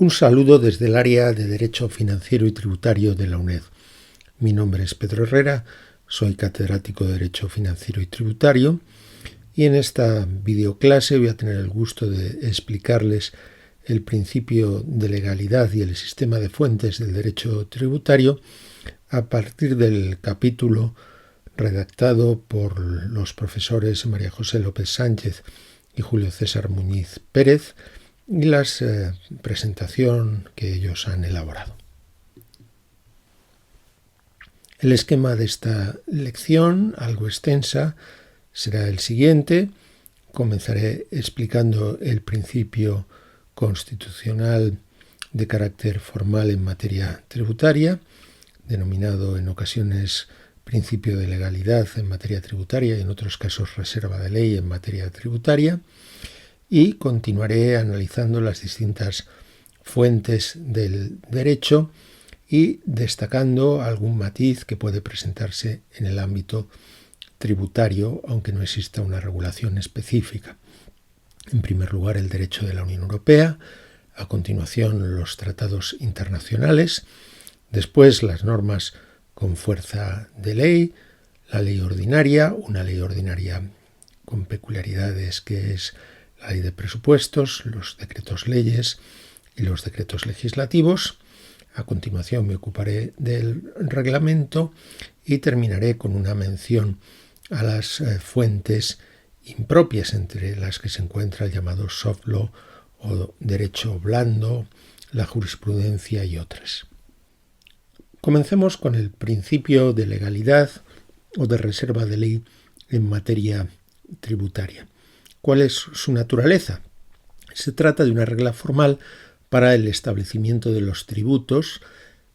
Un saludo desde el área de Derecho Financiero y Tributario de la UNED. Mi nombre es Pedro Herrera, soy catedrático de Derecho Financiero y Tributario y en esta videoclase voy a tener el gusto de explicarles el principio de legalidad y el sistema de fuentes del derecho tributario a partir del capítulo redactado por los profesores María José López Sánchez y Julio César Muñiz Pérez y la presentación que ellos han elaborado. El esquema de esta lección, algo extensa, será el siguiente. Comenzaré explicando el principio constitucional de carácter formal en materia tributaria, denominado en ocasiones principio de legalidad en materia tributaria y en otros casos reserva de ley en materia tributaria, y continuaré analizando las distintas fuentes del derecho y destacando algún matiz que puede presentarse en el ámbito tributario, aunque no exista una regulación específica. En primer lugar, el derecho de la Unión Europea, a continuación los tratados internacionales, después las normas con fuerza de ley, la ley ordinaria, una ley ordinaria con peculiaridades que es la ley de presupuestos, los decretos leyes y los decretos legislativos. A continuación me ocuparé del reglamento y terminaré con una mención a las fuentes impropias, entre las que se encuentra el llamado soft law o derecho blando, la jurisprudencia y otras. Comencemos con el principio de legalidad o de reserva de ley en materia tributaria. ¿Cuál es su naturaleza? Se trata de una regla formal para el establecimiento de los tributos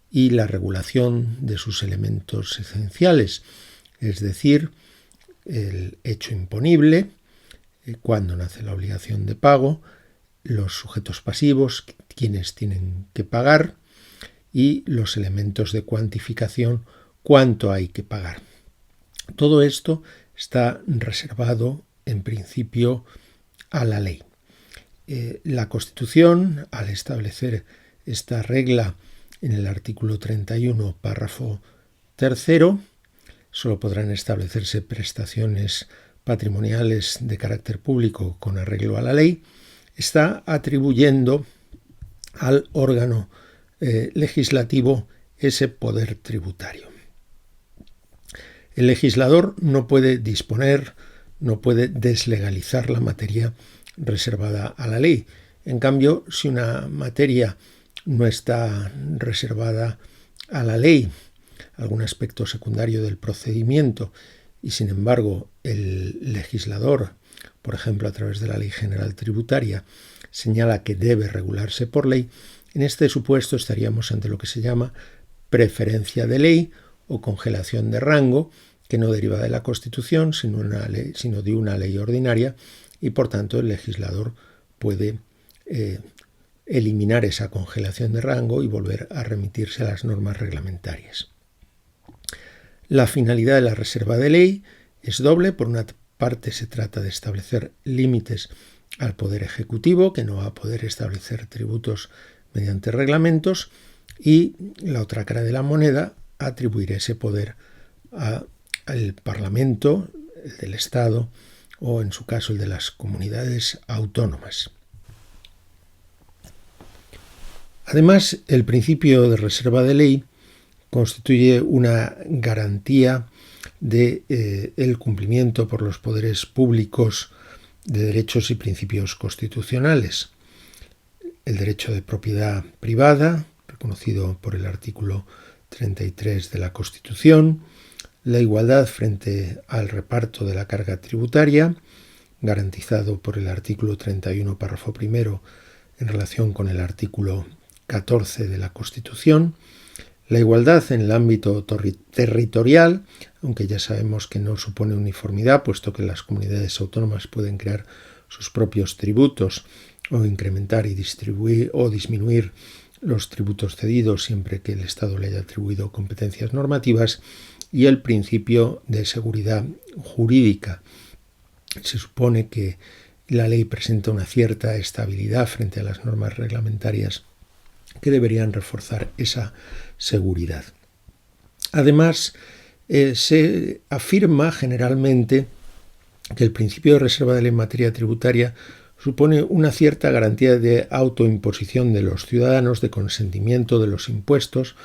y la regulación de sus elementos esenciales, es decir, el hecho imponible, cuándo nace la obligación de pago, los sujetos pasivos, quienes tienen que pagar, y los elementos de cuantificación, cuánto hay que pagar. Todo esto está reservado en principio a la ley. La Constitución, al establecer esta regla en el artículo 31, párrafo 3, solo podrán establecerse prestaciones patrimoniales de carácter público con arreglo a la ley, está atribuyendo al órgano legislativo ese poder tributario. El legislador no puede disponer, no puede deslegalizar la materia reservada a la ley. En cambio, si una materia no está reservada a la ley, algún aspecto secundario del procedimiento, y sin embargo el legislador, por ejemplo a través de la Ley General Tributaria, señala que debe regularse por ley, en este supuesto estaríamos ante lo que se llama preferencia de ley o congelación de rango, que no deriva de la Constitución, sino de una ley ordinaria, y por tanto el legislador puede eliminar esa congelación de rango y volver a remitirse a las normas reglamentarias. La finalidad de la reserva de ley es doble. Por una parte se trata de establecer límites al Poder Ejecutivo, que no va a poder establecer tributos mediante reglamentos, y la otra cara de la moneda, atribuir ese poder al Parlamento, el del Estado, o en su caso el de las comunidades autónomas. Además, el principio de reserva de ley constituye una garantía de el cumplimiento por los poderes públicos de derechos y principios constitucionales. El derecho de propiedad privada, reconocido por el artículo 33 de la Constitución, la igualdad frente al reparto de la carga tributaria, garantizado por el artículo 31, párrafo primero, en relación con el artículo 14 de la Constitución, la igualdad en el ámbito territorial, aunque ya sabemos que no supone uniformidad, puesto que las comunidades autónomas pueden crear sus propios tributos o incrementar y distribuir o disminuir los tributos cedidos siempre que el Estado le haya atribuido competencias normativas, y el principio de seguridad jurídica. Se supone que la ley presenta una cierta estabilidad frente a las normas reglamentarias que deberían reforzar esa seguridad. Además, se afirma generalmente que el principio de reserva de ley en materia tributaria supone una cierta garantía de autoimposición de los ciudadanos, de consentimiento de los impuestos,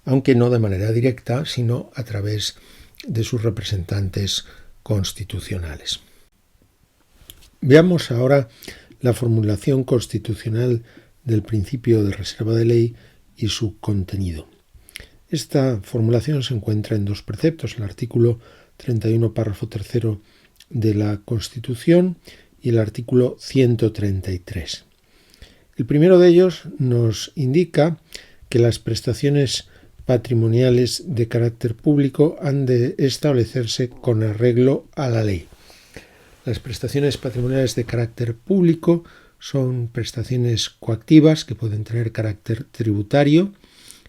aunque no de manera directa, sino a través de sus representantes constitucionales. Veamos ahora la formulación constitucional del principio de reserva de ley y su contenido. Esta formulación se encuentra en dos preceptos, el artículo 31, párrafo tercero de la Constitución y el artículo 133. El primero de ellos nos indica que las prestaciones patrimoniales de carácter público han de establecerse con arreglo a la ley. Las prestaciones patrimoniales de carácter público son prestaciones coactivas que pueden tener carácter tributario,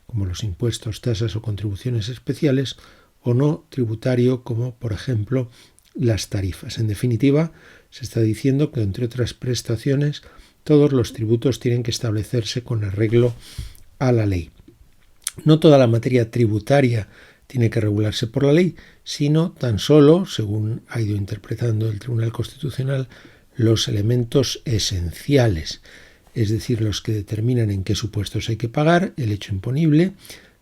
como los impuestos, tasas o contribuciones especiales, o no tributario, como por ejemplo las tarifas. En definitiva, se está diciendo que, entre otras prestaciones, todos los tributos tienen que establecerse con arreglo a la ley. No toda la materia tributaria tiene que regularse por la ley, sino tan solo, según ha ido interpretando el Tribunal Constitucional, los elementos esenciales, es decir, los que determinan en qué supuestos hay que pagar, el hecho imponible,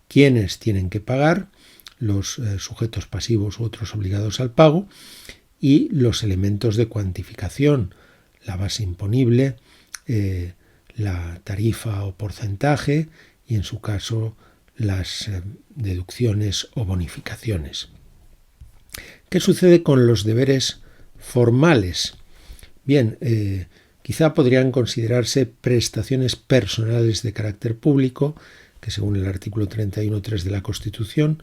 quiénes tienen que pagar, los sujetos pasivos u otros obligados al pago, y los elementos de cuantificación, la base imponible, la tarifa o porcentaje y, en su caso, las deducciones o bonificaciones. ¿Qué sucede con los deberes formales? Bien, quizá podrían considerarse prestaciones personales de carácter público, que según el artículo 31.3 de la Constitución,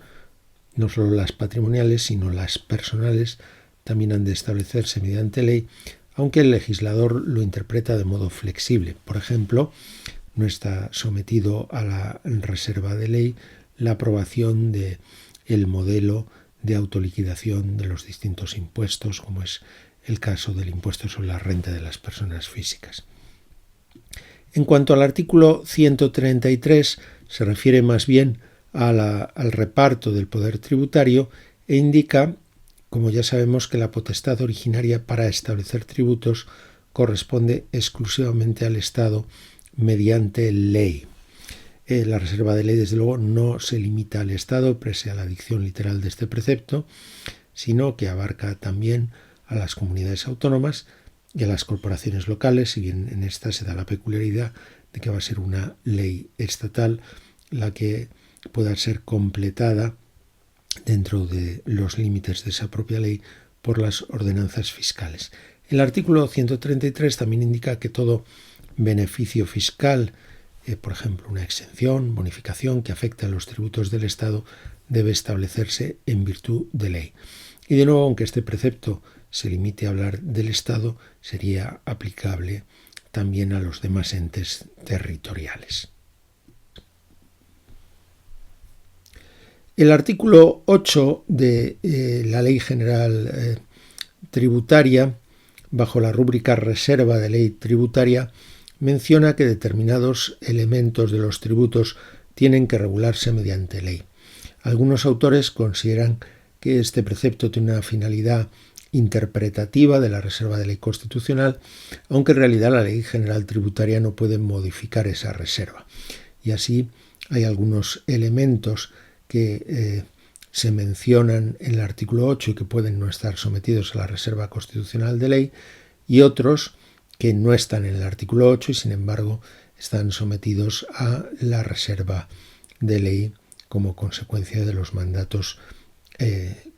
no solo las patrimoniales, sino las personales, también han de establecerse mediante ley, aunque el legislador lo interpreta de modo flexible. Por ejemplo, no está sometido a la reserva de ley la aprobación del modelo de autoliquidación de los distintos impuestos, como es el caso del impuesto sobre la renta de las personas físicas. En cuanto al artículo 133, se refiere más bien al reparto del poder tributario e indica, como ya sabemos, que la potestad originaria para establecer tributos corresponde exclusivamente al Estado mediante ley. La reserva de ley, desde luego, no se limita al Estado, pese a la dicción literal de este precepto, sino que abarca también a las comunidades autónomas y a las corporaciones locales, si bien en esta se da la peculiaridad de que va a ser una ley estatal la que pueda ser completada dentro de los límites de esa propia ley por las ordenanzas fiscales. El artículo 133 también indica que todo beneficio fiscal, por ejemplo, una exención, bonificación que afecta a los tributos del Estado, debe establecerse en virtud de ley. Y de nuevo, aunque este precepto se limite a hablar del Estado, sería aplicable también a los demás entes territoriales. El artículo 8 de la Ley General Tributaria, bajo la rúbrica Reserva de Ley Tributaria, menciona que determinados elementos de los tributos tienen que regularse mediante ley. Algunos autores consideran que este precepto tiene una finalidad interpretativa de la reserva de ley constitucional, aunque en realidad la Ley General Tributaria no puede modificar esa reserva. Y así hay algunos elementos que se mencionan en el artículo 8 y que pueden no estar sometidos a la reserva constitucional de ley, y otros que no están en el artículo 8 y sin embargo están sometidos a la reserva de ley como consecuencia de los mandatos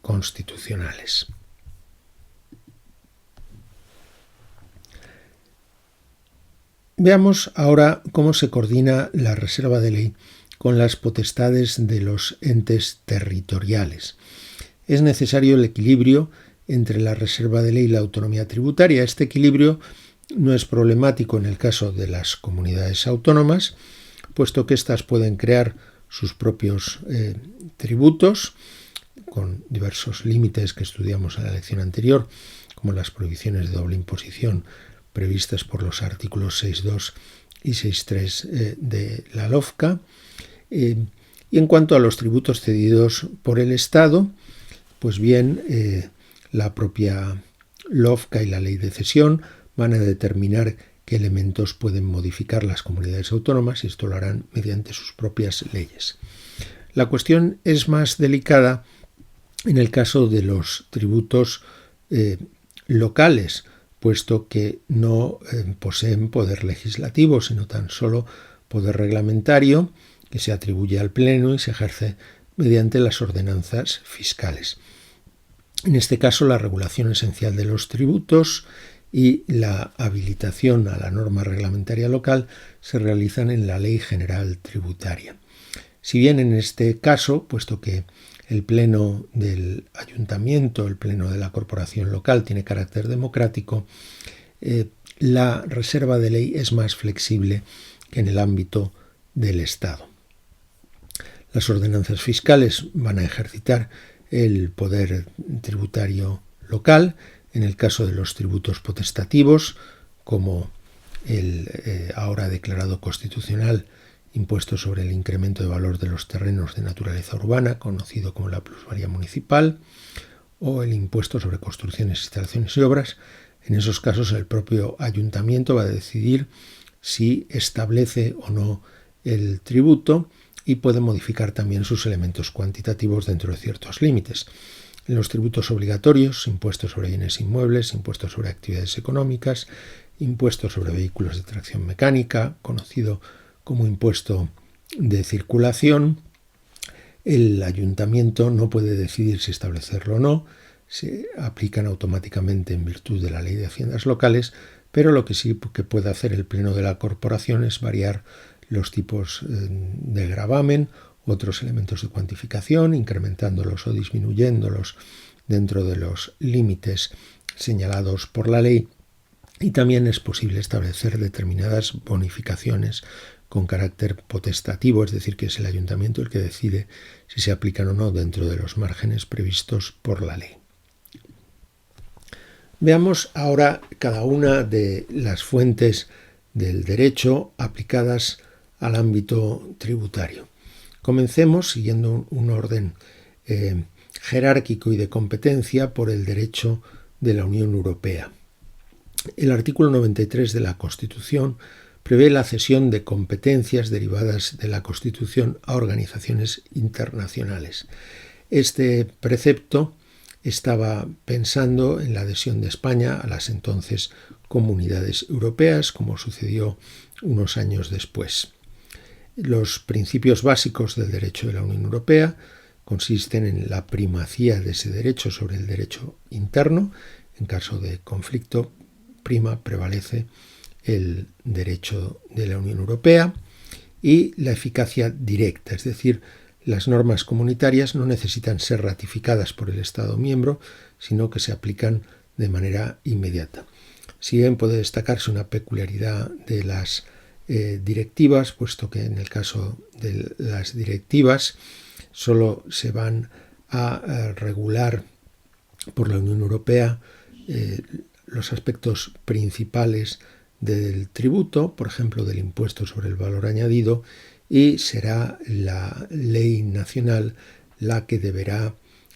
constitucionales. Veamos ahora cómo se coordina la reserva de ley con las potestades de los entes territoriales. Es necesario el equilibrio entre la reserva de ley y la autonomía tributaria. Este equilibrio no es problemático en el caso de las comunidades autónomas, puesto que éstas pueden crear sus propios tributos, con diversos límites que estudiamos en la lección anterior, como las prohibiciones de doble imposición previstas por los artículos 6.2 y 6.3 de la LOFCA. Y en cuanto a los tributos cedidos por el Estado, pues bien, la propia LOFCA y la ley de cesión van a determinar qué elementos pueden modificar las comunidades autónomas y esto lo harán mediante sus propias leyes. La cuestión es más delicada en el caso de los tributos locales, puesto que no poseen poder legislativo, sino tan solo poder reglamentario que se atribuye al Pleno y se ejerce mediante las ordenanzas fiscales. En este caso, la regulación esencial de los tributos y la habilitación a la norma reglamentaria local se realizan en la Ley General Tributaria. Si bien en este caso, puesto que el pleno del ayuntamiento, el pleno de la corporación local tiene carácter democrático, la reserva de ley es más flexible que en el ámbito del Estado. Las ordenanzas fiscales van a ejercitar el poder tributario local en el caso de los tributos potestativos, como el ahora declarado constitucional impuesto sobre el incremento de valor de los terrenos de naturaleza urbana, conocido como la plusvalía municipal, o el impuesto sobre construcciones, instalaciones y obras. En esos casos el propio ayuntamiento va a decidir si establece o no el tributo y puede modificar también sus elementos cuantitativos dentro de ciertos límites. En los tributos obligatorios, impuestos sobre bienes inmuebles, impuestos sobre actividades económicas, impuestos sobre vehículos de tracción mecánica, conocido como impuesto de circulación, el ayuntamiento no puede decidir si establecerlo o no, se aplican automáticamente en virtud de la Ley de Haciendas Locales, pero lo que sí que puede hacer el Pleno de la Corporación es variar los tipos de gravamen, otros elementos de cuantificación, incrementándolos o disminuyéndolos dentro de los límites señalados por la ley, y también es posible establecer determinadas bonificaciones con carácter potestativo, es decir, que es el ayuntamiento el que decide si se aplican o no dentro de los márgenes previstos por la ley. Veamos ahora cada una de las fuentes del derecho aplicadas al ámbito tributario. Comencemos siguiendo un orden jerárquico y de competencia por el derecho de la Unión Europea. El artículo 93 de la Constitución prevé la cesión de competencias derivadas de la Constitución a organizaciones internacionales. Este precepto estaba pensando en la adhesión de España a las entonces comunidades europeas, como sucedió unos años después. Los principios básicos del derecho de la Unión Europea consisten en la primacía de ese derecho sobre el derecho interno. En caso de conflicto, prevalece el derecho de la Unión Europea, y la eficacia directa, es decir, las normas comunitarias no necesitan ser ratificadas por el Estado miembro, sino que se aplican de manera inmediata. Si bien puede destacarse una peculiaridad de las directivas, puesto que en el caso de las directivas solo se van a regular por la Unión Europea los aspectos principales del tributo, por ejemplo, del impuesto sobre el valor añadido, y será la ley nacional la que deberá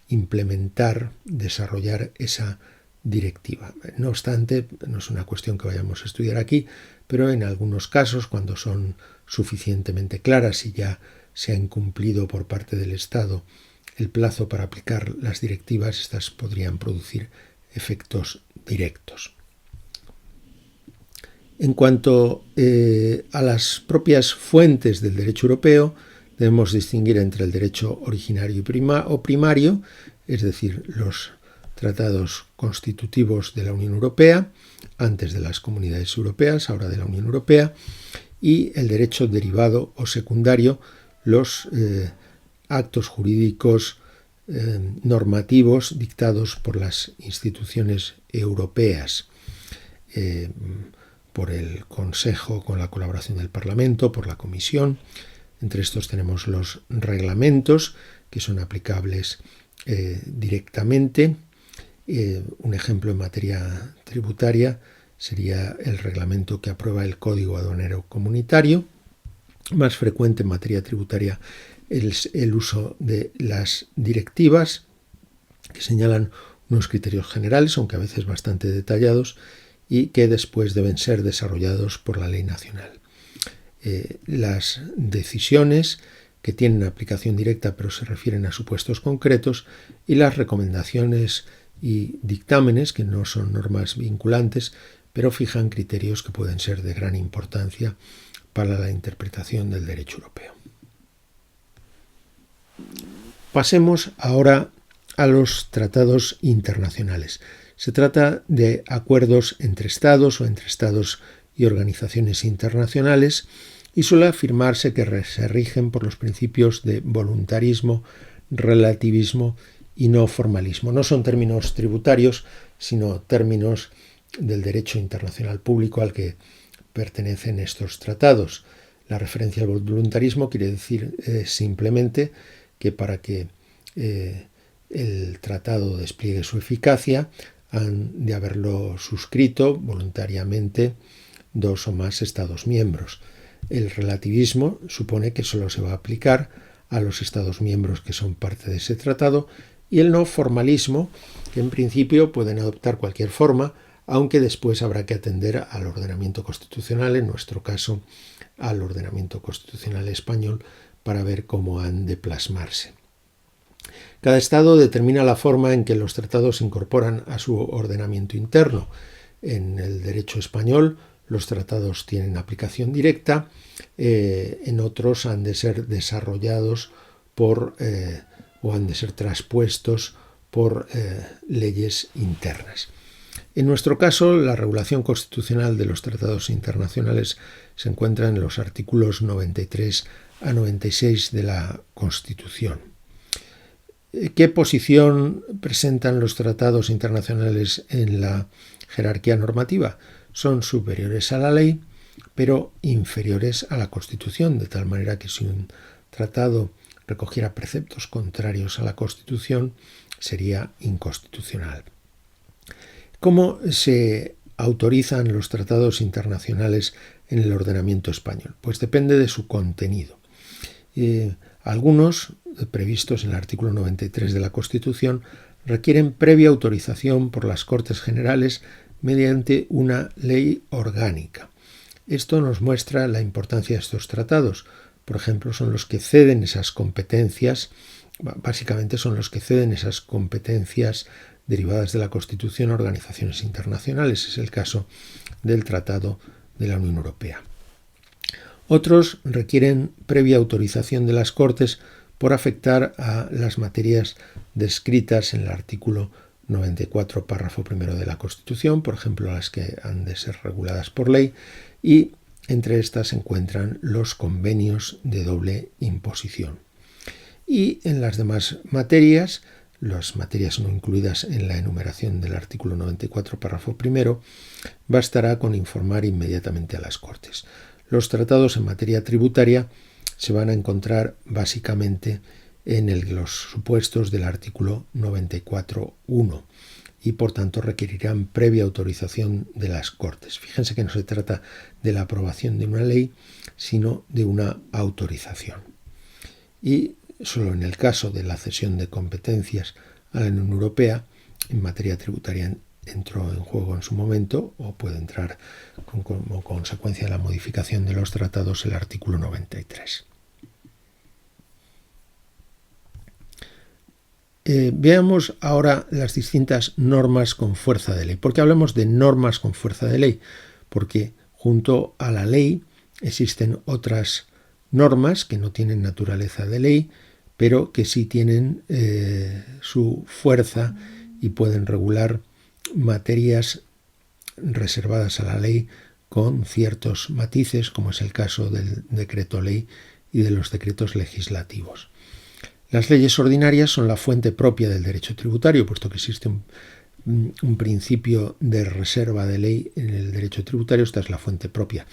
implementar, desarrollar esa directiva. No obstante, no es una cuestión que vayamos a estudiar aquí, pero en algunos casos, cuando son suficientemente claras y ya se ha incumplido por parte del Estado el plazo para aplicar las directivas, estas podrían producir efectos directos. En cuanto a las propias fuentes del derecho europeo, debemos distinguir entre el derecho originario o primario, es decir, los tratados constitutivos de la Unión Europea, antes de las comunidades europeas, ahora de la Unión Europea, y el derecho derivado o secundario, los actos jurídicos normativos dictados por las instituciones europeas, por el Consejo con la colaboración del Parlamento, por la Comisión. Entre estos tenemos los reglamentos, que son aplicables directamente. Un ejemplo en materia tributaria sería el reglamento que aprueba el Código Aduanero Comunitario. Más frecuente en materia tributaria es el uso de las directivas, que señalan unos criterios generales, aunque a veces bastante detallados, y que después deben ser desarrollados por la ley nacional. Las decisiones que tienen aplicación directa pero se refieren a supuestos concretos, y las recomendaciones y dictámenes, que no son normas vinculantes, pero fijan criterios que pueden ser de gran importancia para la interpretación del derecho europeo. Pasemos ahora a los tratados internacionales. Se trata de acuerdos entre estados o entre estados y organizaciones internacionales, y suele afirmarse que se rigen por los principios de voluntarismo, relativismo y no formalismo. No son términos tributarios, sino términos del derecho internacional público al que pertenecen estos tratados. La referencia al voluntarismo quiere decir simplemente que para que el tratado despliegue su eficacia han de haberlo suscrito voluntariamente 2 o más Estados miembros. El relativismo supone que solo se va a aplicar a los Estados miembros que son parte de ese tratado, y el no formalismo, que en principio pueden adoptar cualquier forma, aunque después habrá que atender al ordenamiento constitucional, en nuestro caso al ordenamiento constitucional español, para ver cómo han de plasmarse. Cada Estado determina la forma en que los tratados se incorporan a su ordenamiento interno. En el derecho español, los tratados tienen aplicación directa, en otros han de ser desarrollados o han de ser traspuestos por leyes internas. En nuestro caso, la regulación constitucional de los tratados internacionales se encuentra en los artículos 93 a 96 de la Constitución. ¿Qué posición presentan los tratados internacionales en la jerarquía normativa? Son superiores a la ley, pero inferiores a la Constitución, de tal manera que si un tratado recogiera preceptos contrarios a la Constitución, sería inconstitucional. ¿Cómo se autorizan los tratados internacionales en el ordenamiento español? Pues depende de su contenido. Algunos, previstos en el artículo 93 de la Constitución, requieren previa autorización por las Cortes Generales mediante una ley orgánica. Esto nos muestra la importancia de estos tratados. Por ejemplo, son los que ceden esas competencias, básicamente son los que ceden esas competencias derivadas de la Constitución a organizaciones internacionales. Es el caso del Tratado de la Unión Europea. Otros requieren previa autorización de las Cortes por afectar a las materias descritas en el artículo 94, párrafo primero de la Constitución, por ejemplo, las que han de ser reguladas por ley, y entre estas se encuentran los convenios de doble imposición. Y en las demás materias, las materias no incluidas en la enumeración del artículo 94, párrafo primero, bastará con informar inmediatamente a las Cortes. Los tratados en materia tributaria se van a encontrar básicamente en los supuestos del artículo 94.1 y por tanto requerirán previa autorización de las Cortes. Fíjense que no se trata de la aprobación de una ley, sino de una autorización. Y solo en el caso de la cesión de competencias a la Unión Europea, en materia tributaria entró en juego en su momento, o puede entrar como consecuencia de la modificación de los tratados, el artículo 93. Veamos ahora las distintas normas con fuerza de ley. ¿Por qué hablamos de normas con fuerza de ley? Porque junto a la ley existen otras normas que no tienen naturaleza de ley, pero que sí tienen su fuerza y pueden regular materias reservadas a la ley con ciertos matices, como es el caso del decreto ley y de los decretos legislativos. Las leyes ordinarias son la fuente propia del derecho tributario, puesto que existe un principio de reserva de ley en el derecho tributario. Esta es la fuente propia.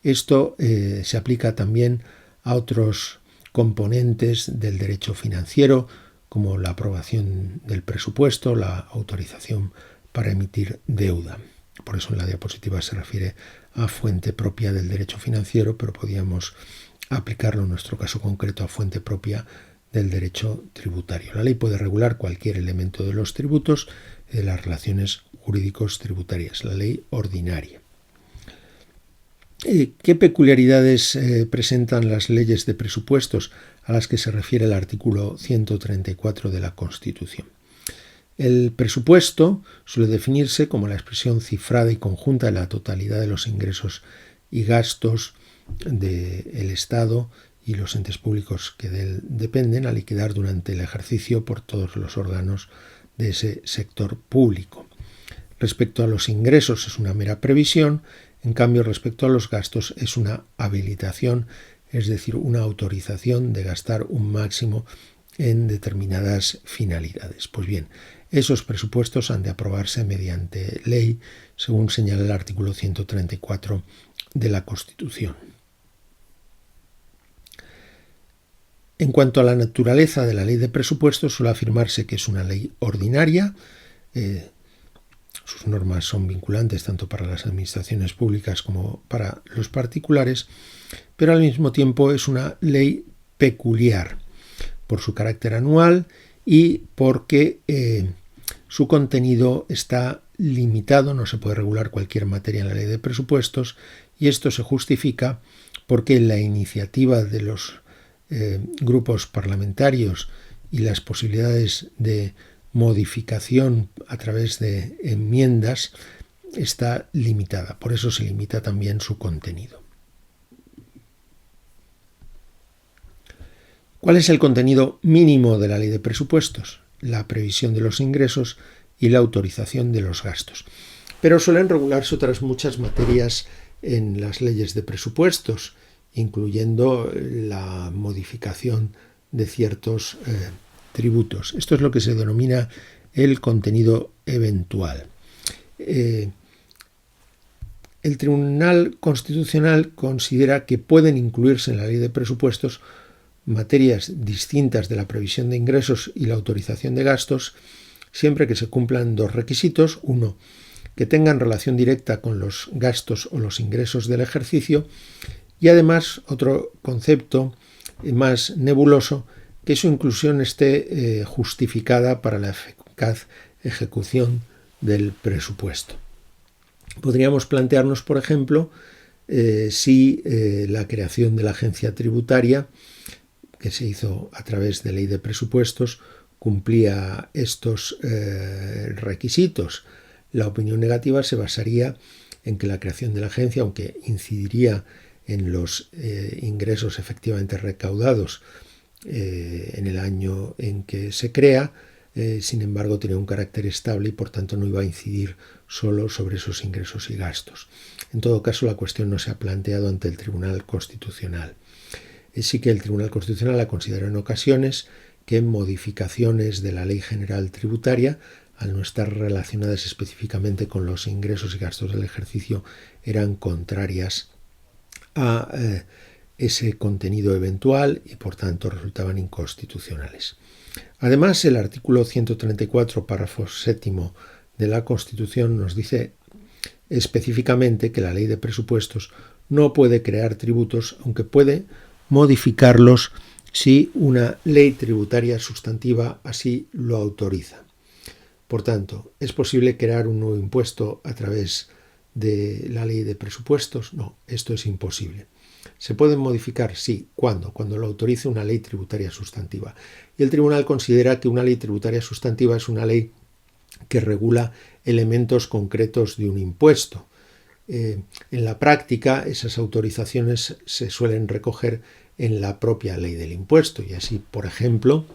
Esto se aplica también a otros componentes del derecho financiero, como la aprobación del presupuesto, la autorización para emitir deuda. Por eso en la diapositiva se refiere a fuente propia del derecho financiero, pero podíamos aplicarlo en nuestro caso concreto a fuente propia del derecho tributario. La ley puede regular cualquier elemento de los tributos y de las relaciones jurídicos tributarias, la ley ordinaria. ¿Qué peculiaridades presentan las leyes de presupuestos a las que se refiere el artículo 134 de la Constitución? El presupuesto suele definirse como la expresión cifrada y conjunta de la totalidad de los ingresos y gastos del Estado y los entes públicos que de él dependen a liquidar durante el ejercicio por todos los órganos de ese sector público. Respecto a los ingresos es una mera previsión, en cambio respecto a los gastos es una habilitación, es decir, una autorización de gastar un máximo en determinadas finalidades. Pues bien, esos presupuestos han de aprobarse mediante ley, según señala el artículo 134 de la Constitución. En cuanto a la naturaleza de la ley de presupuestos, suele afirmarse que es una ley ordinaria. Sus normas son vinculantes tanto para las administraciones públicas como para los particulares, pero al mismo tiempo es una ley peculiar por su carácter anual y porque su contenido está limitado, no se puede regular cualquier materia en la ley de presupuestos, y esto se justifica porque la iniciativa de los grupos parlamentarios y las posibilidades de modificación a través de enmiendas está limitada. Por eso se limita también su contenido. ¿Cuál es el contenido mínimo de la ley de presupuestos? La previsión de los ingresos y la autorización de los gastos. Pero suelen regularse otras muchas materias en las leyes de presupuestos, incluyendo la modificación de ciertos tributos. Esto es lo que se denomina el contenido eventual. El Tribunal Constitucional considera que pueden incluirse en la ley de presupuestos materias distintas de la previsión de ingresos y la autorización de gastos, siempre que se cumplan dos requisitos. Uno, que tengan relación directa con los gastos o los ingresos del ejercicio, y además otro concepto más nebuloso, que su inclusión esté justificada para la eficaz ejecución del presupuesto. Podríamos plantearnos, por ejemplo, si la creación de la agencia tributaria, que se hizo a través de ley de presupuestos, cumplía estos requisitos. La opinión negativa se basaría en que la creación de la agencia, aunque incidiría en los ingresos efectivamente recaudados en el año en que se crea, sin embargo tenía un carácter estable y por tanto no iba a incidir solo sobre esos ingresos y gastos. En todo caso, la cuestión no se ha planteado ante el Tribunal Constitucional. Sí que el Tribunal Constitucional ha considerado en ocasiones que modificaciones de la Ley General Tributaria, al no estar relacionadas específicamente con los ingresos y gastos del ejercicio, eran contrarias a ese contenido eventual y por tanto resultaban inconstitucionales. Además, el artículo 134, párrafo 7 de la Constitución nos dice específicamente que la ley de presupuestos no puede crear tributos, aunque puede modificarlos si una ley tributaria sustantiva así lo autoriza. Por tanto, ¿es posible crear un nuevo impuesto a través de la ley de presupuestos? No, esto es imposible. ¿Se pueden modificar? Sí. ¿Cuándo? Cuando lo autorice una ley tributaria sustantiva. Y el tribunal considera que una ley tributaria sustantiva es una ley que regula elementos concretos de un impuesto. En la práctica, esas autorizaciones se suelen recoger en la propia ley del impuesto. Y así, por ejemplo,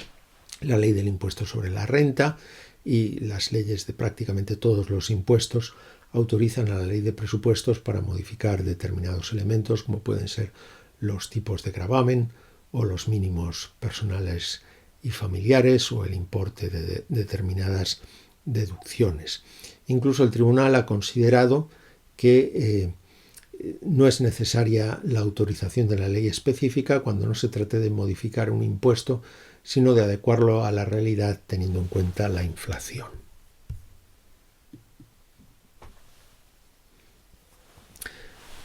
la ley del impuesto sobre la renta y las leyes de prácticamente todos los impuestos autorizan a la ley de presupuestos para modificar determinados elementos, como pueden ser los tipos de gravamen o los mínimos personales y familiares o el importe de determinadas deducciones. Incluso el tribunal ha considerado que no es necesaria la autorización de la ley específica cuando no se trate de modificar un impuesto, sino de adecuarlo a la realidad teniendo en cuenta la inflación.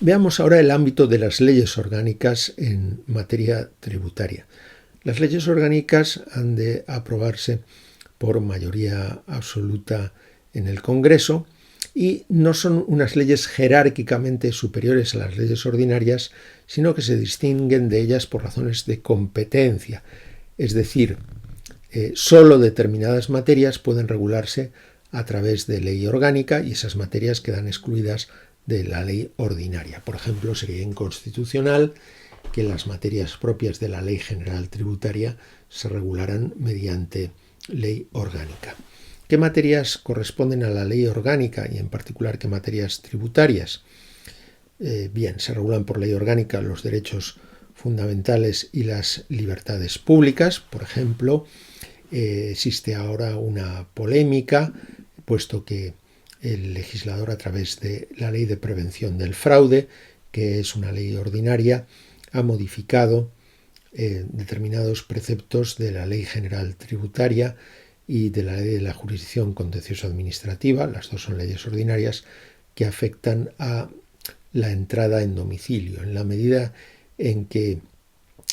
Veamos ahora el ámbito de las leyes orgánicas en materia tributaria. Las leyes orgánicas han de aprobarse por mayoría absoluta en el Congreso y no son unas leyes jerárquicamente superiores a las leyes ordinarias, sino que se distinguen de ellas por razones de competencia, es decir, solo determinadas materias pueden regularse a través de ley orgánica y esas materias quedan excluidas de la ley ordinaria. Por ejemplo, sería inconstitucional que las materias propias de la Ley General Tributaria se regularan mediante ley orgánica. ¿Qué materias corresponden a la ley orgánica y en particular qué materias tributarias? Bien, se regulan por ley orgánica los derechos fundamentales y las libertades públicas. Por ejemplo, existe ahora una polémica, puesto que el legislador, a través de la Ley de Prevención del Fraude, que es una ley ordinaria, ha modificado determinados preceptos de la Ley General Tributaria y de la Ley de la Jurisdicción Contencioso Administrativa, las dos son leyes ordinarias, que afectan a la entrada en domicilio. En la medida en que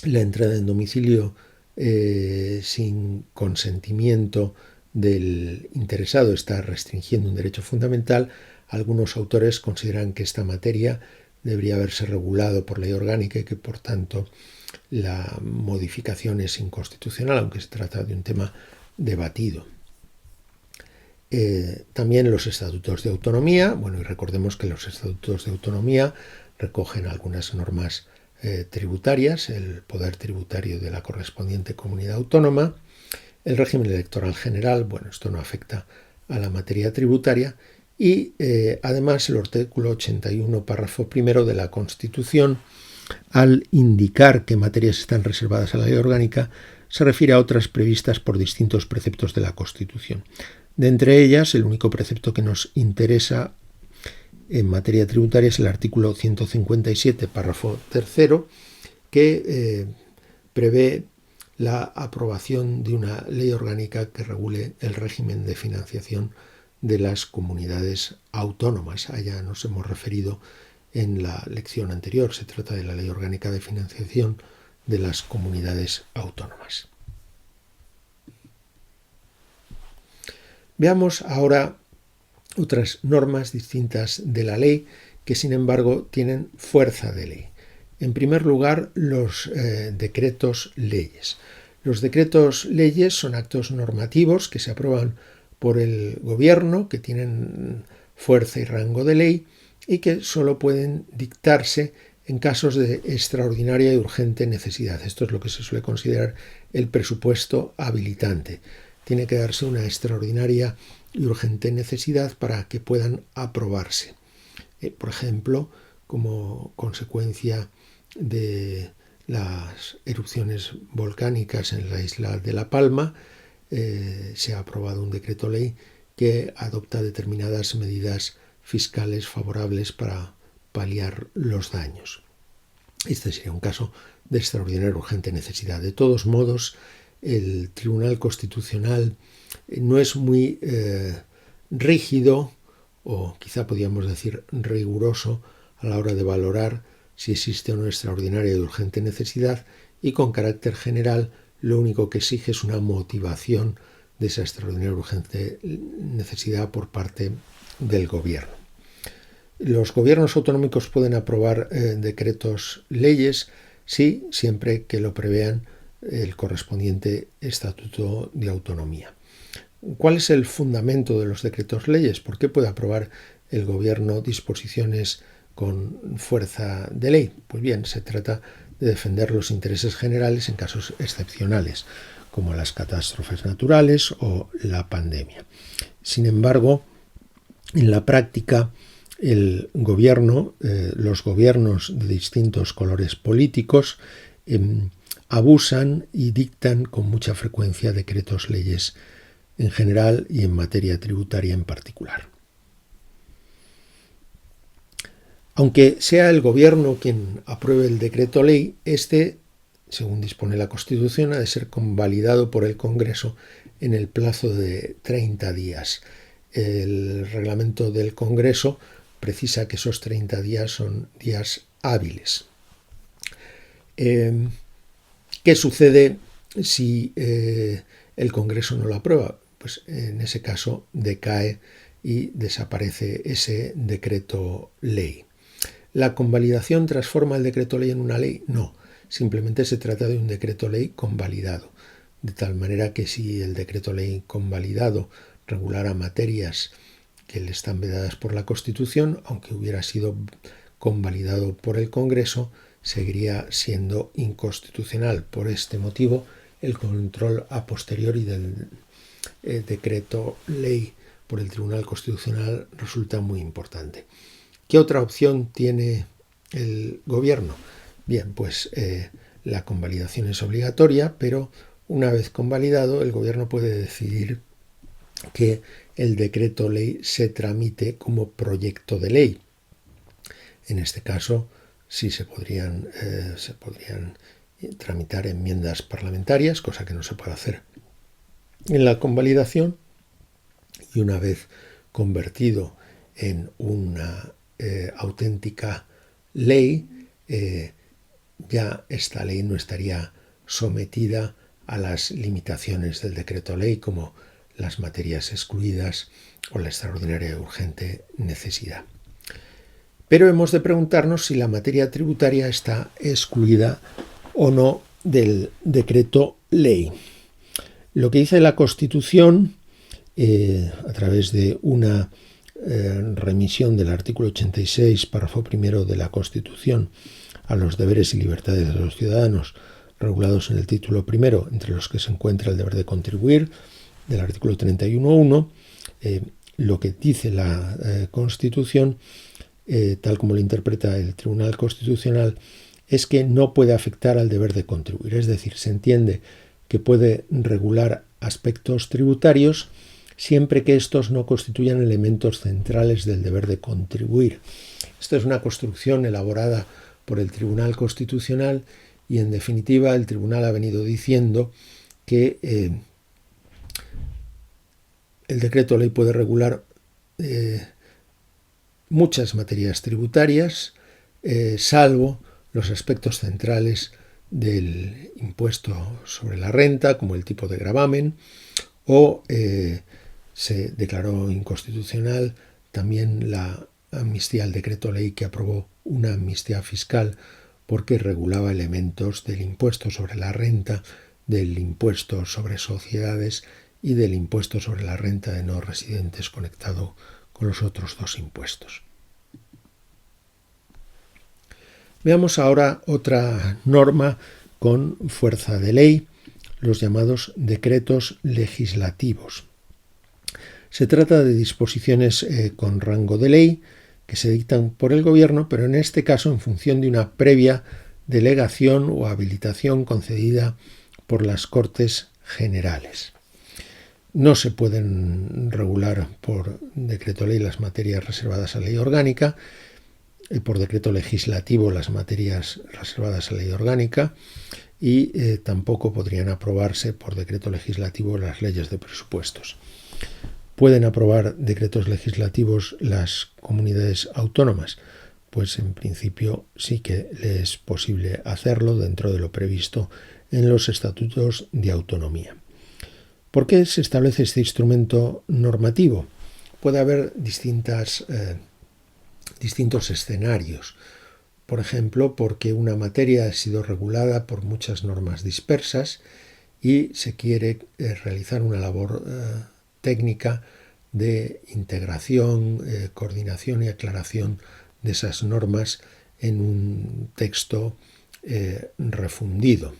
la entrada en domicilio sin consentimiento del interesado está restringiendo un derecho fundamental, algunos autores consideran que esta materia debería haberse regulado por ley orgánica y que por tanto la modificación es inconstitucional, aunque se trata de un tema debatido. También los estatutos de autonomía, y recordemos que los estatutos de autonomía recogen algunas normas tributarias, el poder tributario de la correspondiente comunidad autónoma, el régimen electoral general, esto no afecta a la materia tributaria, y además el artículo 81, párrafo primero de la Constitución, al indicar qué materias están reservadas a la ley orgánica, se refiere a otras previstas por distintos preceptos de la Constitución. De entre ellas, el único precepto que nos interesa en materia tributaria es el artículo 157, párrafo tercero, que prevé la aprobación de una ley orgánica que regule el régimen de financiación de las comunidades autónomas. Allá nos hemos referido en la lección anterior. Se trata de la Ley Orgánica de Financiación de las Comunidades Autónomas. Veamos ahora otras normas distintas de la ley que, sin embargo, tienen fuerza de ley. En primer lugar, los decretos leyes. Los decretos leyes son actos normativos que se aprueban por el gobierno, que tienen fuerza y rango de ley y que solo pueden dictarse en casos de extraordinaria y urgente necesidad. Esto es lo que se suele considerar el presupuesto habilitante. Tiene que darse una extraordinaria y urgente necesidad para que puedan aprobarse. Por ejemplo, como consecuencia de las erupciones volcánicas en la isla de La Palma, se ha aprobado un decreto ley que adopta determinadas medidas fiscales favorables para paliar los daños. Este sería un caso de extraordinaria y urgente necesidad. De todos modos, el Tribunal Constitucional no es muy rígido, o quizá podríamos decir riguroso, a la hora de valorar si existe o no extraordinaria y urgente necesidad, y con carácter general lo único que exige es una motivación de esa extraordinaria y urgente necesidad por parte del gobierno. Los gobiernos autonómicos pueden aprobar decretos leyes, sí, siempre que lo prevean el correspondiente Estatuto de Autonomía. ¿Cuál es el fundamento de los decretos leyes? ¿Por qué puede aprobar el gobierno disposiciones con fuerza de ley? Pues bien, se trata de defender los intereses generales en casos excepcionales, como las catástrofes naturales o la pandemia. Sin embargo, en la práctica, el gobierno, los gobiernos de distintos colores políticos abusan y dictan con mucha frecuencia decretos leyes en general y en materia tributaria en particular. Aunque sea el gobierno quien apruebe el decreto ley, este, según dispone la Constitución, ha de ser convalidado por el Congreso en el plazo de 30 días. El reglamento del Congreso precisa que esos 30 días son días hábiles. ¿Qué sucede si el Congreso no lo aprueba? Pues en ese caso decae y desaparece ese decreto ley. ¿La convalidación transforma el decreto ley en una ley? No, simplemente se trata de un decreto ley convalidado, de tal manera que si el decreto ley convalidado regulara materias que le están vedadas por la Constitución, aunque hubiera sido convalidado por el Congreso, seguiría siendo inconstitucional. Por este motivo, el control a posteriori del decreto ley por el Tribunal Constitucional resulta muy importante. ¿Qué otra opción tiene el Gobierno? Bien, pues la convalidación es obligatoria, pero una vez convalidado, el Gobierno puede decidir que el decreto ley se tramite como proyecto de ley. En este caso, sí se podrían tramitar enmiendas parlamentarias, cosa que no se puede hacer en la convalidación, y una vez convertido en una auténtica ley, ya esta ley no estaría sometida a las limitaciones del decreto ley, como las materias excluidas o la extraordinaria y urgente necesidad. Pero hemos de preguntarnos si la materia tributaria está excluida o no del decreto ley. Lo que dice la Constitución, a través de una remisión del artículo 86, párrafo primero de la Constitución, a los deberes y libertades de los ciudadanos regulados en el título primero, entre los que se encuentra el deber de contribuir, del artículo 31.1, lo que dice la Constitución, tal como lo interpreta el Tribunal Constitucional, es que no puede afectar al deber de contribuir. Es decir, se entiende que puede regular aspectos tributarios siempre que estos no constituyan elementos centrales del deber de contribuir. Esta es una construcción elaborada por el Tribunal Constitucional y, en definitiva, el Tribunal ha venido diciendo que el decreto ley puede regular muchas materias tributarias, salvo los aspectos centrales del impuesto sobre la renta, como el tipo de gravamen, o se declaró inconstitucional también la amnistía al decreto ley que aprobó una amnistía fiscal porque regulaba elementos del impuesto sobre la renta, del impuesto sobre sociedades y del impuesto sobre la renta de no residentes conectado con los otros dos impuestos. Veamos ahora otra norma con fuerza de ley, los llamados decretos legislativos. Se trata de disposiciones con rango de ley que se dictan por el Gobierno, pero en este caso en función de una previa delegación o habilitación concedida por las Cortes Generales. No se pueden regular por decreto ley las materias reservadas a ley orgánica, por decreto legislativo las materias reservadas a ley orgánica, y tampoco podrían aprobarse por decreto legislativo las leyes de presupuestos. ¿Pueden aprobar decretos legislativos las comunidades autónomas? Pues en principio sí que les es posible hacerlo dentro de lo previsto en los estatutos de autonomía. ¿Por qué se establece este instrumento normativo? Puede haber distintos escenarios. Por ejemplo, porque una materia ha sido regulada por muchas normas dispersas y se quiere realizar una labor técnica de integración, coordinación y aclaración de esas normas en un texto refundido.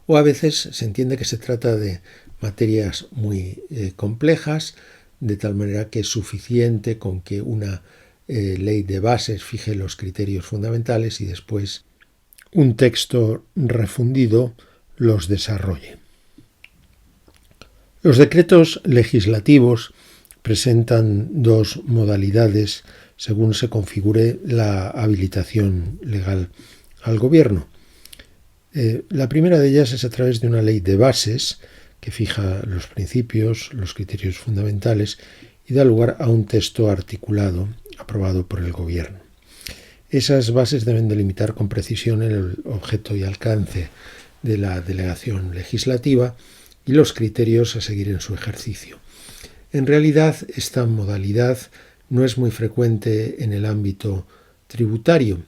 O a veces se entiende que se trata de materias muy complejas, de tal manera que es suficiente con que una ley de bases fije los criterios fundamentales y después un texto refundido los desarrolle. Los decretos legislativos presentan dos modalidades según se configure la habilitación legal al Gobierno. La primera de ellas es a través de una ley de bases que fija los principios, los criterios fundamentales y da lugar a un texto articulado aprobado por el Gobierno. Esas bases deben delimitar con precisión el objeto y alcance de la delegación legislativa y los criterios a seguir en su ejercicio. En realidad, esta modalidad no es muy frecuente en el ámbito tributario,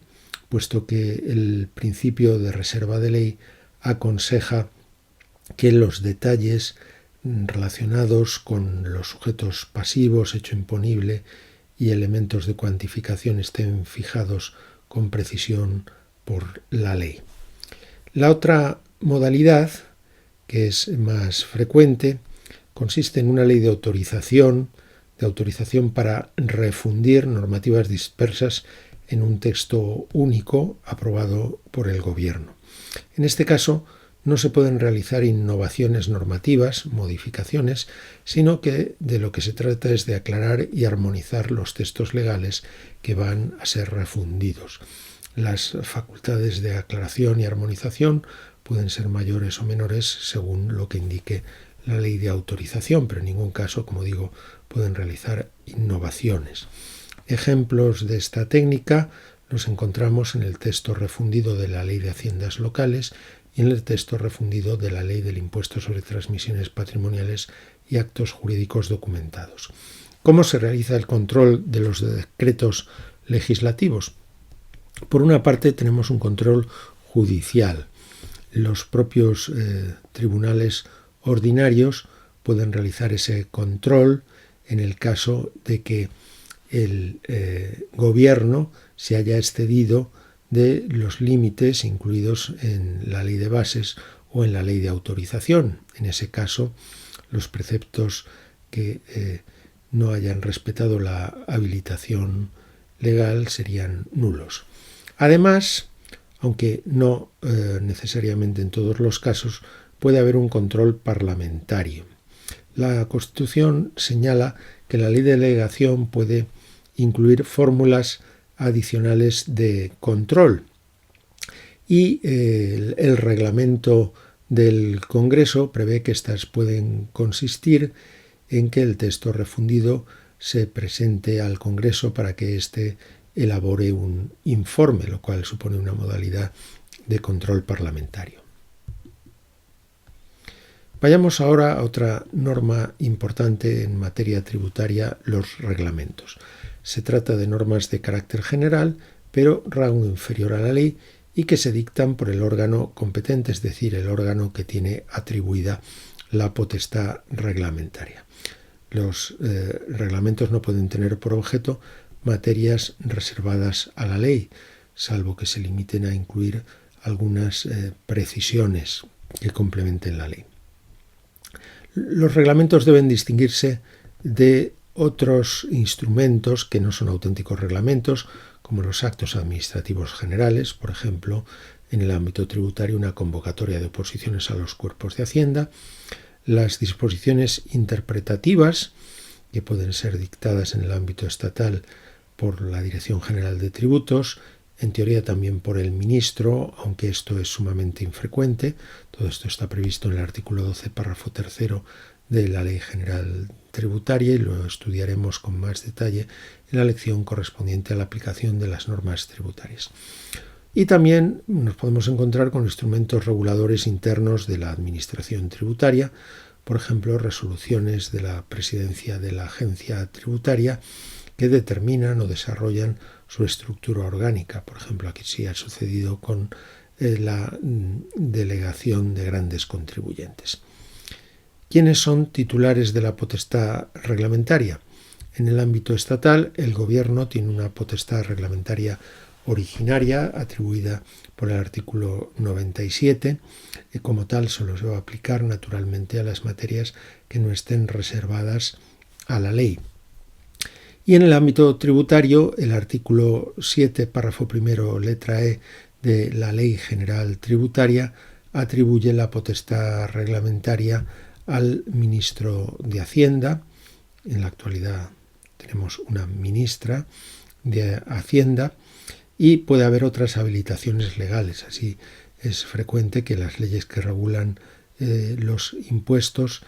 puesto que el principio de reserva de ley aconseja que los detalles relacionados con los sujetos pasivos, hecho imponible y elementos de cuantificación estén fijados con precisión por la ley. La otra modalidad, que es más frecuente, consiste en una ley de autorización para refundir normativas dispersas en un texto único aprobado por el Gobierno. En este caso, no se pueden realizar innovaciones normativas, modificaciones, sino que de lo que se trata es de aclarar y armonizar los textos legales que van a ser refundidos. Las facultades de aclaración y armonización pueden ser mayores o menores según lo que indique la ley de autorización, pero en ningún caso, como digo, pueden realizar innovaciones. Ejemplos de esta técnica los encontramos en el texto refundido de la Ley de Haciendas Locales y en el texto refundido de la Ley del Impuesto sobre Transmisiones Patrimoniales y Actos Jurídicos Documentados. ¿Cómo se realiza el control de los decretos legislativos? Por una parte, tenemos un control judicial. Los propios tribunales ordinarios pueden realizar ese control en el caso de que el Gobierno se haya excedido de los límites incluidos en la ley de bases o en la ley de autorización. En ese caso, los preceptos que no hayan respetado la habilitación legal serían nulos. Además, aunque no necesariamente en todos los casos, puede haber un control parlamentario. La Constitución señala que la ley de delegación puede incluir fórmulas adicionales de control y el reglamento del Congreso prevé que éstas pueden consistir en que el texto refundido se presente al Congreso para que éste elabore un informe, lo cual supone una modalidad de control parlamentario. Vayamos ahora a otra norma importante en materia tributaria, los reglamentos. Se trata de normas de carácter general, pero rango inferior a la ley y que se dictan por el órgano competente, es decir, el órgano que tiene atribuida la potestad reglamentaria. Los reglamentos no pueden tener por objeto materias reservadas a la ley, salvo que se limiten a incluir algunas precisiones que complementen la ley. Los reglamentos deben distinguirse de otros instrumentos que no son auténticos reglamentos, como los actos administrativos generales, por ejemplo, en el ámbito tributario una convocatoria de oposiciones a los cuerpos de Hacienda, las disposiciones interpretativas, que pueden ser dictadas en el ámbito estatal por la Dirección General de Tributos, en teoría también por el ministro, aunque esto es sumamente infrecuente. Todo esto está previsto en el artículo 12, párrafo 3 de la Ley General Tributaria y lo estudiaremos con más detalle en la lección correspondiente a la aplicación de las normas tributarias. Y también nos podemos encontrar con instrumentos reguladores internos de la Administración Tributaria, por ejemplo, resoluciones de la presidencia de la Agencia Tributaria que determinan o desarrollan su estructura orgánica. Por ejemplo, aquí sí ha sucedido con la delegación de grandes contribuyentes. ¿Quiénes son titulares de la potestad reglamentaria? En el ámbito estatal, el Gobierno tiene una potestad reglamentaria originaria atribuida por el artículo 97 y como tal solo se va a aplicar naturalmente a las materias que no estén reservadas a la ley. Y en el ámbito tributario, el artículo 7, párrafo primero, letra E de la Ley General Tributaria atribuye la potestad reglamentaria al ministro de Hacienda. En la actualidad tenemos una ministra de Hacienda y puede haber otras habilitaciones legales. Así es frecuente que las leyes que regulan los impuestos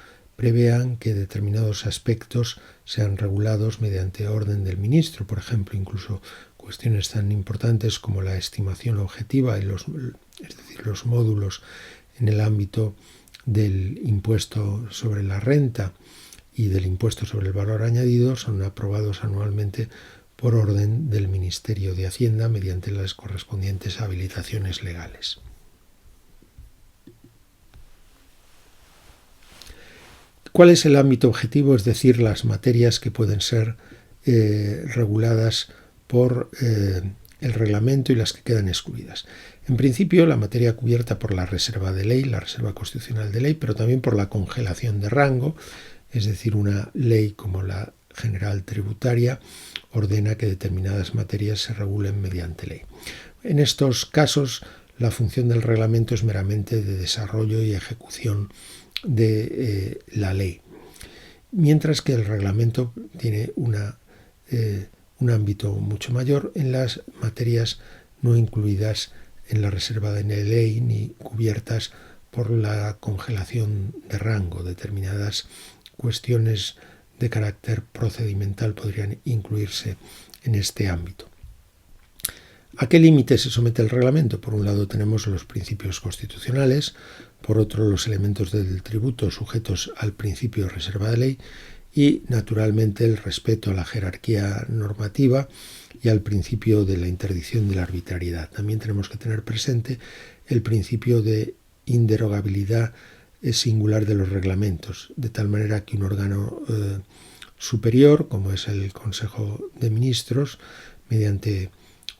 prevean que determinados aspectos sean regulados mediante orden del ministro. Por ejemplo, incluso cuestiones tan importantes como la estimación objetiva, es decir, los módulos en el ámbito del impuesto sobre la renta y del impuesto sobre el valor añadido, son aprobados anualmente por orden del Ministerio de Hacienda mediante las correspondientes habilitaciones legales. ¿Cuál es el ámbito objetivo? Es decir, las materias que pueden ser reguladas por el reglamento y las que quedan excluidas. En principio, la materia cubierta por la reserva de ley, la reserva constitucional de ley, pero también por la congelación de rango, es decir, una ley como la general tributaria ordena que determinadas materias se regulen mediante ley. En estos casos, la función del reglamento es meramente de desarrollo y ejecución de la ley, mientras que el reglamento tiene un ámbito mucho mayor en las materias no incluidas en la reserva de ley ni cubiertas por la congelación de rango. Determinadas cuestiones de carácter procedimental podrían incluirse en este ámbito. ¿A qué límite se somete el reglamento? Por un lado tenemos los principios constitucionales, por otro los elementos del tributo sujetos al principio de reserva de ley y, naturalmente, el respeto a la jerarquía normativa y al principio de la interdicción de la arbitrariedad. También tenemos que tener presente el principio de inderogabilidad singular de los reglamentos, de tal manera que un órgano superior, como es el Consejo de Ministros, mediante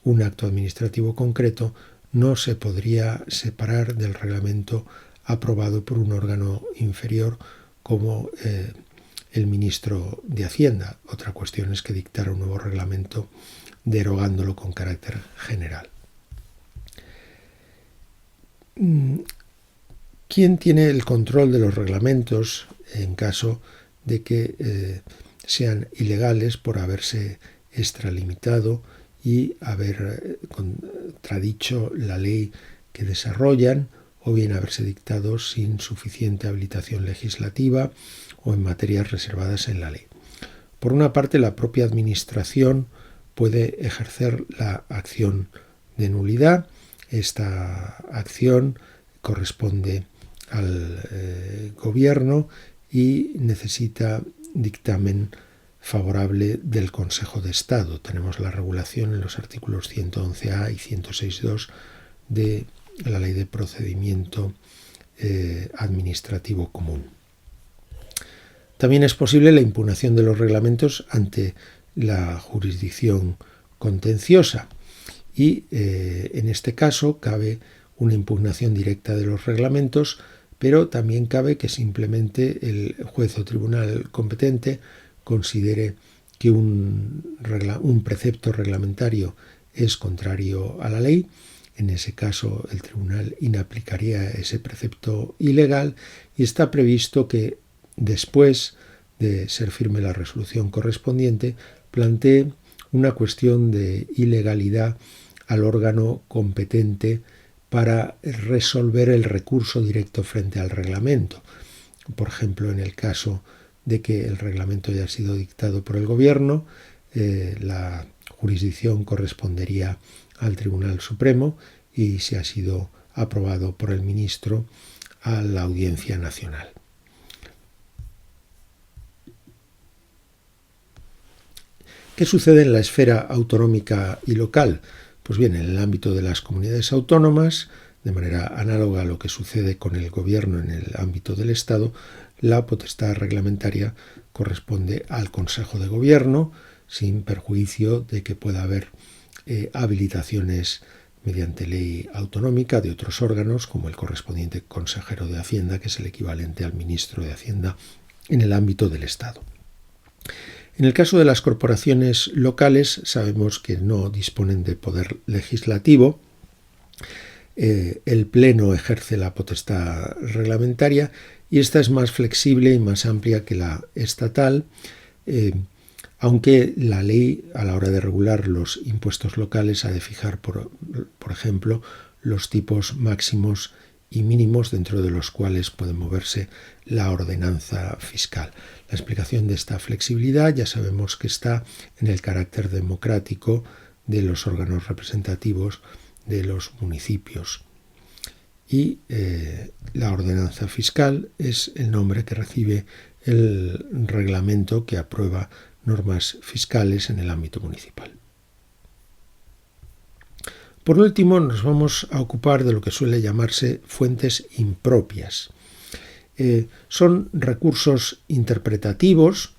un acto administrativo concreto, no se podría separar del reglamento aprobado por un órgano inferior como el ministro de Hacienda. Otra cuestión es que dictara un nuevo reglamento derogándolo con carácter general. ¿Quién tiene el control de los reglamentos en caso de que sean ilegales por haberse extralimitado y haber contradicho la ley que desarrollan, o bien haberse dictado sin suficiente habilitación legislativa o en materias reservadas en la ley? Por una parte, la propia Administración puede ejercer la acción de nulidad. Esta acción corresponde al Gobierno y necesita dictamen favorable del Consejo de Estado. Tenemos la regulación en los artículos 111a y 106.2 de la Ley de Procedimiento Administrativo Común. También es posible la impugnación de los reglamentos ante la jurisdicción contenciosa y en este caso cabe una impugnación directa de los reglamentos, pero también cabe que simplemente el juez o tribunal competente considere que un precepto reglamentario es contrario a la ley. En ese caso, el tribunal inaplicaría ese precepto ilegal y está previsto que después de ser firme la resolución correspondiente, plantee una cuestión de ilegalidad al órgano competente para resolver el recurso directo frente al reglamento. Por ejemplo, en el caso de que el reglamento haya sido dictado por el Gobierno, la jurisdicción correspondería al Tribunal Supremo y, si ha sido aprobado por el ministro, a la Audiencia Nacional. ¿Qué sucede en la esfera autonómica y local? Pues bien, en el ámbito de las comunidades autónomas, de manera análoga a lo que sucede con el Gobierno en el ámbito del Estado, la potestad reglamentaria corresponde al Consejo de Gobierno, sin perjuicio de que pueda haber habilitaciones mediante ley autonómica de otros órganos, como el correspondiente consejero de Hacienda, que es el equivalente al ministro de Hacienda en el ámbito del Estado. En el caso de las corporaciones locales, sabemos que no disponen de poder legislativo. El Pleno ejerce la potestad reglamentaria y esta es más flexible y más amplia que la estatal, aunque la ley, a la hora de regular los impuestos locales, ha de fijar, por ejemplo, los tipos máximos y mínimos dentro de los cuales puede moverse la ordenanza fiscal. La explicación de esta flexibilidad ya sabemos que está en el carácter democrático de los órganos representativos de los municipios. Y la ordenanza fiscal es el nombre que recibe el reglamento que aprueba normas fiscales en el ámbito municipal. Por último, nos vamos a ocupar de lo que suele llamarse fuentes impropias. Son recursos interpretativos,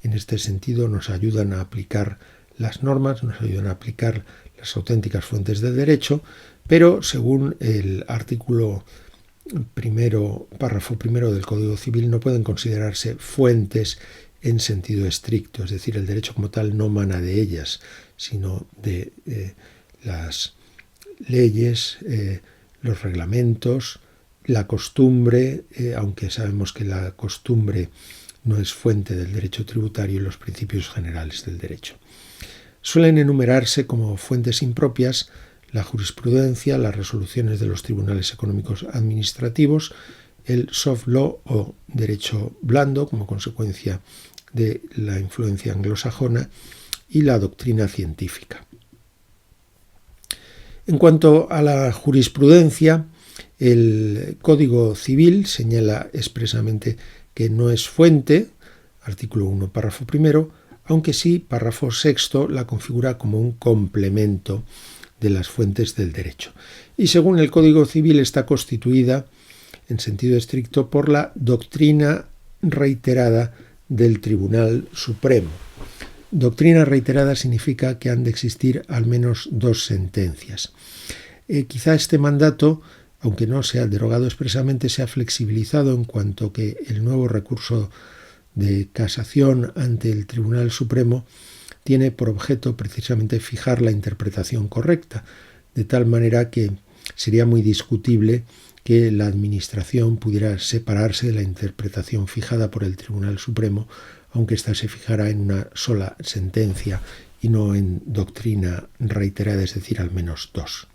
en este sentido nos ayudan a aplicar las normas, nos ayudan a aplicar las auténticas fuentes del derecho, pero según el artículo primero, párrafo primero del Código Civil, no pueden considerarse fuentes en sentido estricto, es decir, el derecho como tal no mana de ellas, sino de las leyes, los reglamentos, la costumbre, aunque sabemos que la costumbre no es fuente del derecho tributario, y los principios generales del derecho. Suelen enumerarse como fuentes impropias la jurisprudencia, las resoluciones de los tribunales económicos administrativos, el soft law o derecho blando como consecuencia de la influencia anglosajona y la doctrina científica. En cuanto a la jurisprudencia, el Código Civil señala expresamente que no es fuente, artículo 1, párrafo primero, aunque sí, párrafo sexto, la configura como un complemento de las fuentes del derecho. Y según el Código Civil está constituida, en sentido estricto, por la doctrina reiterada del Tribunal Supremo. Doctrina reiterada significa que han de existir al menos 2 sentencias. Quizá este mandato, aunque no sea derogado expresamente, sea flexibilizado en cuanto que el nuevo recurso de casación ante el Tribunal Supremo tiene por objeto precisamente fijar la interpretación correcta, de tal manera que sería muy discutible que la Administración pudiera separarse de la interpretación fijada por el Tribunal Supremo, aunque ésta se fijara en una sola sentencia y no en doctrina reiterada, es decir, al menos 2.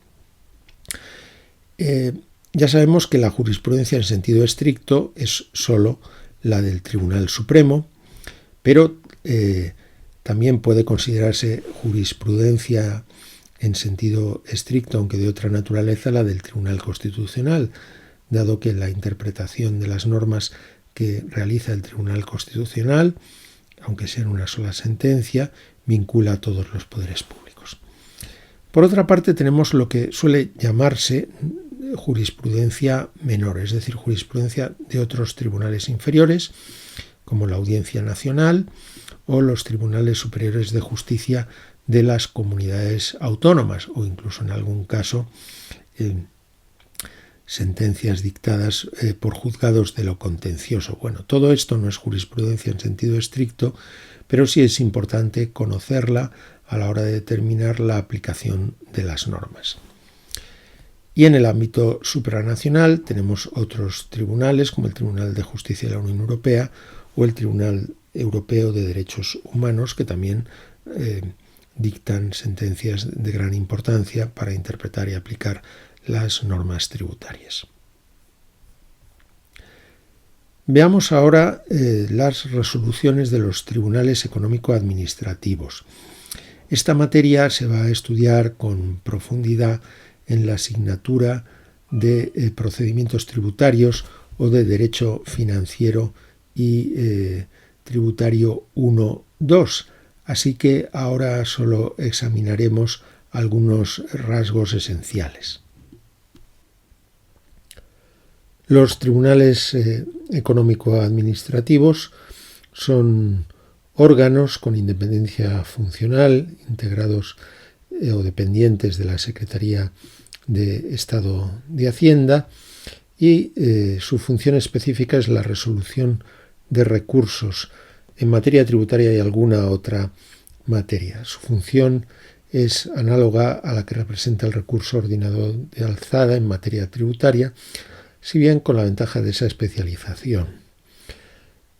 Ya sabemos que la jurisprudencia en sentido estricto es solo la del Tribunal Supremo, pero también puede considerarse jurisprudencia en sentido estricto, aunque de otra naturaleza, la del Tribunal Constitucional, dado que la interpretación de las normas que realiza el Tribunal Constitucional, aunque sea en una sola sentencia, vincula a todos los poderes públicos. Por otra parte, tenemos lo que suele llamarse jurisprudencia menor, es decir, jurisprudencia de otros tribunales inferiores, como la Audiencia Nacional o los tribunales superiores de justicia de las comunidades autónomas, o incluso en algún caso sentencias dictadas por juzgados de lo contencioso. Bueno, todo esto no es jurisprudencia en sentido estricto, pero sí es importante conocerla a la hora de determinar la aplicación de las normas. Y en el ámbito supranacional tenemos otros tribunales, como el Tribunal de Justicia de la Unión Europea o el Tribunal Europeo de Derechos Humanos, que también dictan sentencias de gran importancia para interpretar y aplicar las normas tributarias. Veamos ahora las resoluciones de los tribunales económico-administrativos. Esta materia se va a estudiar con profundidad en la asignatura de procedimientos tributarios o de derecho financiero y tributario 1-2. Así que ahora solo examinaremos algunos rasgos esenciales. Los tribunales económico-administrativos son órganos con independencia funcional, integrados o dependientes de la Secretaría de Estado de Hacienda, y su función específica es la resolución de recursos en materia tributaria y alguna otra materia. Su función es análoga a la que representa el recurso ordinado de alzada en materia tributaria, si bien con la ventaja de esa especialización.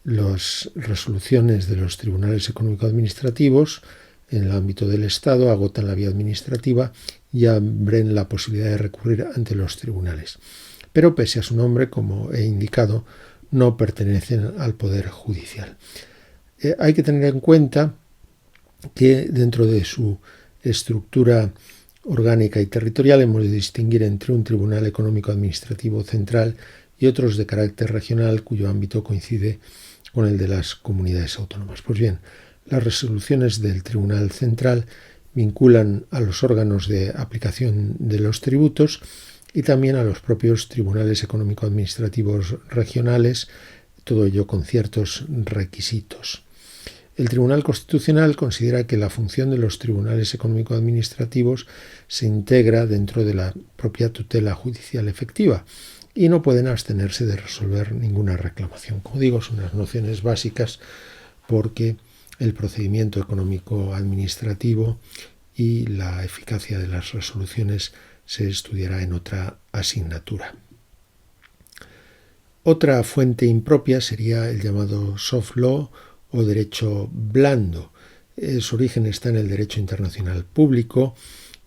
Las resoluciones de los tribunales económico-administrativos en el ámbito del Estado agotan la vía administrativa y abren la posibilidad de recurrir ante los tribunales. pero pese a su nombre, como he indicado, no pertenecen al Poder Judicial. Hay que tener en cuenta que dentro de su estructura orgánica y territorial hemos de distinguir entre un Tribunal Económico Administrativo Central y otros de carácter regional cuyo ámbito coincide con el de las comunidades autónomas. Pues bien, las resoluciones del Tribunal Central vinculan a los órganos de aplicación de los tributos y también a los propios tribunales económico-administrativos regionales, todo ello con ciertos requisitos. El Tribunal Constitucional considera que la función de los tribunales económico-administrativos se integra dentro de la propia tutela judicial efectiva y no pueden abstenerse de resolver ninguna reclamación. Como digo, son unas nociones básicas porque el procedimiento económico-administrativo y la eficacia de las resoluciones se estudiará en otra asignatura. Otra fuente impropia sería el llamado soft law o derecho blando. Su origen está en el derecho internacional público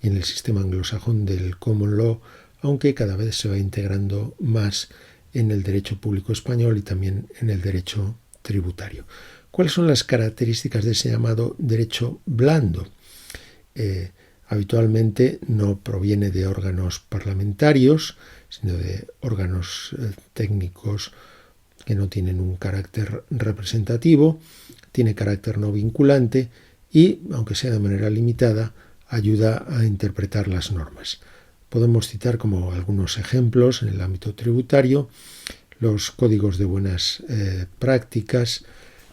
y en el sistema anglosajón del common law, aunque cada vez se va integrando más en el derecho público español y también en el derecho tributario. ¿Cuáles son las características de ese llamado derecho blando? Habitualmente no proviene de órganos parlamentarios, sino de órganos técnicos que no tienen un carácter representativo, tiene carácter no vinculante y, aunque sea de manera limitada, ayuda a interpretar las normas. Podemos citar como algunos ejemplos en el ámbito tributario los códigos de buenas prácticas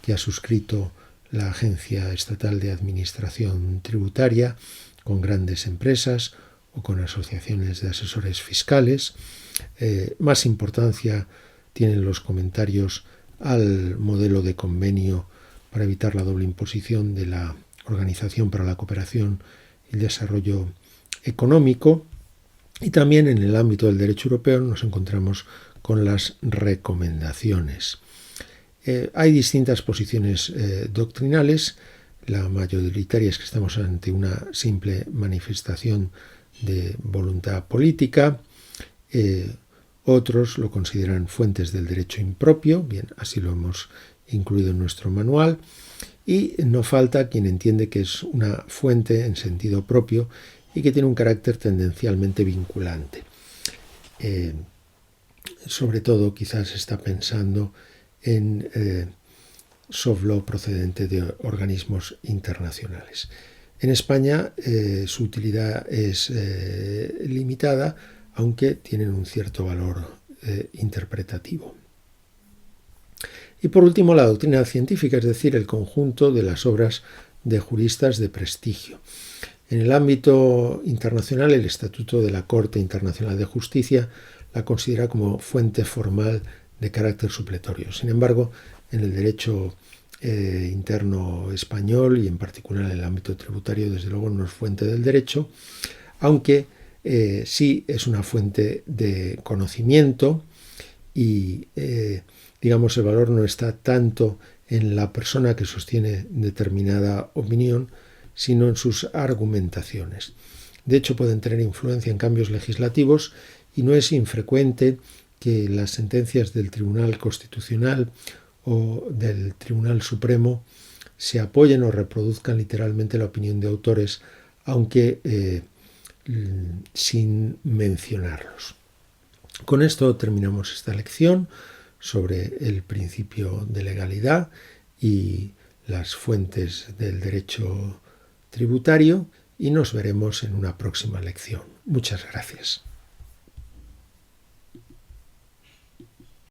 que ha suscrito la Agencia Estatal de Administración Tributaria con grandes empresas o con asociaciones de asesores fiscales. Más importancia tienen los comentarios al modelo de convenio para evitar la doble imposición de la Organización para la Cooperación y el Desarrollo Económico. Y también en el ámbito del derecho europeo nos encontramos con las recomendaciones. Hay distintas posiciones doctrinales. La mayoritaria es que estamos ante una simple manifestación de voluntad política. Otros lo consideran fuentes del derecho impropio, bien, así lo hemos incluido en nuestro manual, y no falta quien entiende que es una fuente en sentido propio y que tiene un carácter tendencialmente vinculante. Sobre todo quizás está pensando en soft law procedente de organismos internacionales. En España su utilidad es limitada, aunque tienen un cierto valor interpretativo. Y por último, la doctrina científica, es decir, el conjunto de las obras de juristas de prestigio. En el ámbito internacional, el Estatuto de la Corte Internacional de Justicia la considera como fuente formal de carácter supletorio. Sin embargo, en el derecho interno español y en particular en el ámbito tributario, desde luego no es fuente del derecho, aunque sí es una fuente de conocimiento y digamos el valor no está tanto en la persona que sostiene determinada opinión, sino en sus argumentaciones. De hecho, pueden tener influencia en cambios legislativos y no es infrecuente que las sentencias del Tribunal Constitucional o del Tribunal Supremo se apoyen o reproduzcan literalmente la opinión de autores, aunque sin mencionarlos. Con esto terminamos esta lección sobre el principio de legalidad y las fuentes del derecho tributario y nos veremos en una próxima lección. Muchas gracias.